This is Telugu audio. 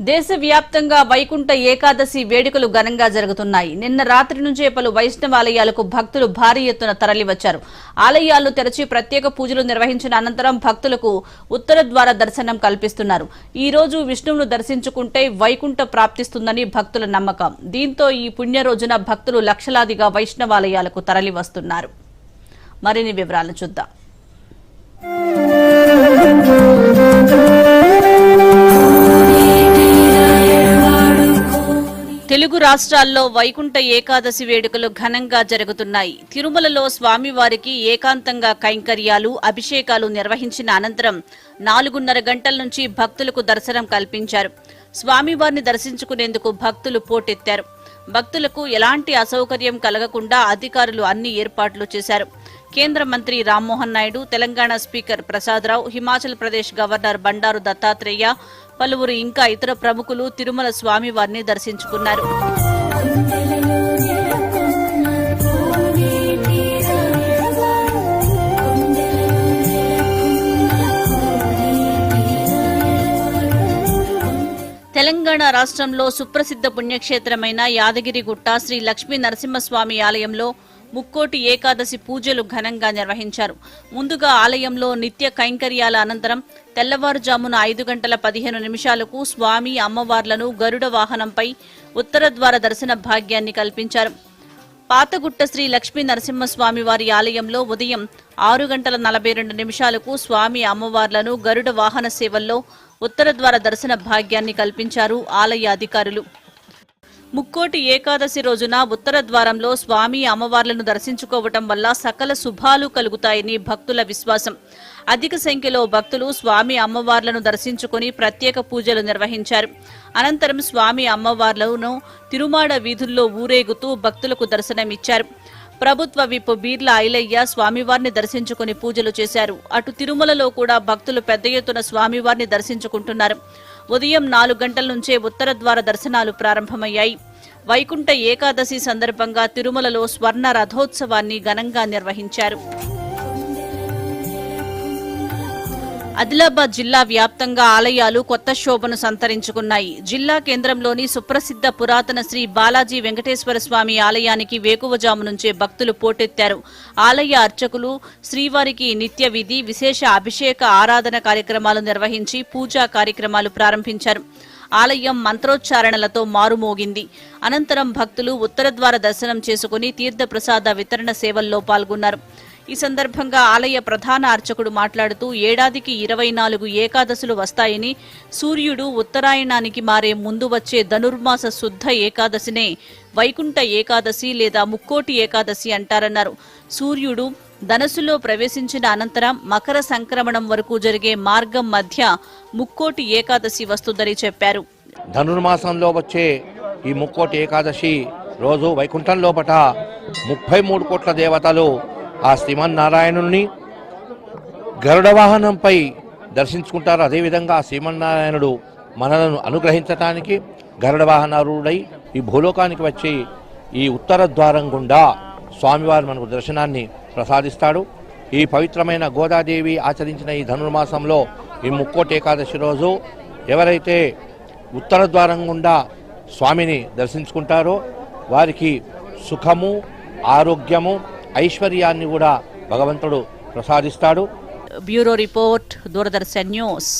దేశవ్యాప్తంగా వైకుంఠ ఏకాదశి వేడుకలు ఘనంగా జరుగుతున్నాయి. నిన్న రాత్రి నుంచే పలు వైష్ణవాలయాలకు భక్తులు భారీ ఎత్తున తరలివచ్చారు. ఆలయాలను తెరచి ప్రత్యేక పూజలు నిర్వహించిన అనంతరం భక్తులకు ఉత్తర ద్వార దర్శనం కల్పిస్తున్నారు. ఈ రోజు విష్ణువును దర్శించుకుంటే వైకుంఠ ప్రాప్తిస్తుందని భక్తుల నమ్మకం. దీంతో ఈ పుణ్య రోజున భక్తులు లక్షలాదిగా వైష్ణవాలయాలకు తరలివస్తున్నారు. మరిన్ని వివరాలను చూద్దాం. తెలుగు రాష్ట్రాల్లో వైకుంఠ ఏకాదశి వేడుకలు ఘనంగా జరుగుతున్నాయి. తిరుమలలో స్వామివారికి ఏకాంతంగా కైంకర్యాలు, అభిషేకాలు నిర్వహించిన అనంతరం 4:30 గంటల నుంచి భక్తులకు దర్శనం కల్పించారు. స్వామివారిని దర్శించుకునేందుకు భక్తులు పోటెత్తారు. భక్తులకు ఎలాంటి అసౌకర్యం కలగకుండా అధికారులు అన్ని ఏర్పాట్లు చేశారు. కేంద్ర మంత్రి రామ్మోహన్ నాయుడు, తెలంగాణ స్పీకర్ ప్రసాదరావు, హిమాచల్ ప్రదేశ్ గవర్నర్ బండారు దత్తాత్రేయ, పలువురు ఇంకా ఇతర ప్రముఖులు తిరుమల స్వామివారిని దర్శించుకున్నారు. తెలంగాణ రాష్ట్రంలో సుప్రసిద్ధ పుణ్యక్షేత్రమైన యాదగిరిగుట్ట శ్రీ లక్ష్మీ నరసింహస్వామి ఆలయంలో ముక్కోటి ఏకాదశి పూజలు ఘనంగా నిర్వహించారు. ముందుగా ఆలయంలో నిత్య కైంకర్యాల అనంతరం తెల్లవారుజామున 5:15 స్వామి అమ్మవార్లను గరుడ వాహనంపై ఉత్తర ద్వార దర్శన భాగ్యాన్ని కల్పించారు. పాతగుట్ట శ్రీ లక్ష్మీ నరసింహస్వామి వారి ఆలయంలో ఉదయం 6:42 స్వామి అమ్మవార్లను గరుడ వాహన సేవల్లో ఉత్తర ద్వార దర్శన భాగ్యాన్ని కల్పించారు ఆలయ అధికారులు. ముక్కోటి ఏకాదశి రోజున ఉత్తర ద్వారంలో స్వామి అమ్మవార్లను దర్శించుకోవటం వల్ల సకల శుభాలు కలుగుతాయని భక్తుల విశ్వాసం. అధిక సంఖ్యలో భక్తులు స్వామి అమ్మవార్లను దర్శించుకుని ప్రత్యేక పూజలు నిర్వహించారు. అనంతరం స్వామి అమ్మవార్లను తిరుమాడ వీధుల్లో ఊరేగుతూ భక్తులకు దర్శనమిచ్చారు. ప్రభుత్వ విప్ బీర్ల ఐలయ్య స్వామివారిని దర్శించుకుని పూజలు చేశారు. అటు తిరుమలలో కూడా భక్తులు పెద్ద ఎత్తున స్వామివారిని దర్శించుకుంటున్నారు. ఉదయం 4 గంటల నుంచే ఉత్తర ద్వార దర్శనాలు ప్రారంభమయ్యాయి. వైకుంఠ ఏకాదశి సందర్భంగా తిరుమలలో స్వర్ణ రథోత్సవాన్ని ఘనంగా నిర్వహించారు. ఆదిలాబాద్ జిల్లా వ్యాప్తంగా ఆలయాలు కొత్త శోభను సంతరించుకున్నాయి. జిల్లా కేంద్రంలోని సుప్రసిద్ధ పురాతన శ్రీ బాలాజీ వెంకటేశ్వర స్వామి ఆలయానికి వేకువజాము నుంచే భక్తులు పోటెత్తారు. ఆలయ అర్చకులు శ్రీవారికి నిత్య విధి, విశేష అభిషేక ఆరాధన కార్యక్రమాలు నిర్వహించి పూజా కార్యక్రమాలు ప్రారంభించారు. ఆలయం మంత్రోచ్చారణలతో మారుమోగింది. అనంతరం భక్తులు ఉత్తర ద్వార దర్శనం చేసుకుని తీర్థ ప్రసాద వితరణ సేవల్లో పాల్గొన్నారు. ఈ సందర్భంగా ఆలయ ప్రధాన అర్చకుడు మాట్లాడుతూ ఏడాదికి 24 ఏకాదశులు వస్తాయని, సూర్యుడు ఉత్తరాయణానికి మారే ముందు వచ్చే ధనుర్మాస శుద్ధ ఏకాదశినే వైకుంఠ ఏకాదశి లేదా ముక్కోటి ఏకాదశి అంటారన్నారు. సూర్యుడు ధనస్సులో ప్రవేశించిన అనంతరం మకర సంక్రమణం వరకు జరిగే మార్గం మధ్య ముక్కోటి ఏకాదశి వస్తుందని చెప్పారు. ధనుర్మాసంలో వచ్చే ఈ ముక్కోటి ఏకాదశి రోజు వైకుంఠం లోపట 33 కోట్ల దేవతలు ఆ శ్రీమన్నారాయణుని గరుడ వాహనంపై దర్శించుకుంటారు. అదేవిధంగా ఆ శ్రీమన్నారాయణుడు మనలను అనుగ్రహించటానికి గరుడ వాహనారూఢై ఈ భూలోకానికి వచ్చి ఈ ఉత్తర ద్వారం గుండా స్వామివారు మనకు దర్శనాన్ని ప్రసాదిస్తాడు. ఈ పవిత్రమైన గోదాదేవి ఆచరించిన ఈ ధనుర్మాసంలో ఈ ముక్కోటి ఏకాదశి రోజు ఎవరైతే ఉత్తర ద్వారం గుండా స్వామిని దర్శించుకుంటారో వారికి సుఖము, ఆరోగ్యము, ఐశ్వర్యాన్ని కూడా భగవంతుడు ప్రసాదిస్తాడు. Bureau report, Doordarshan news.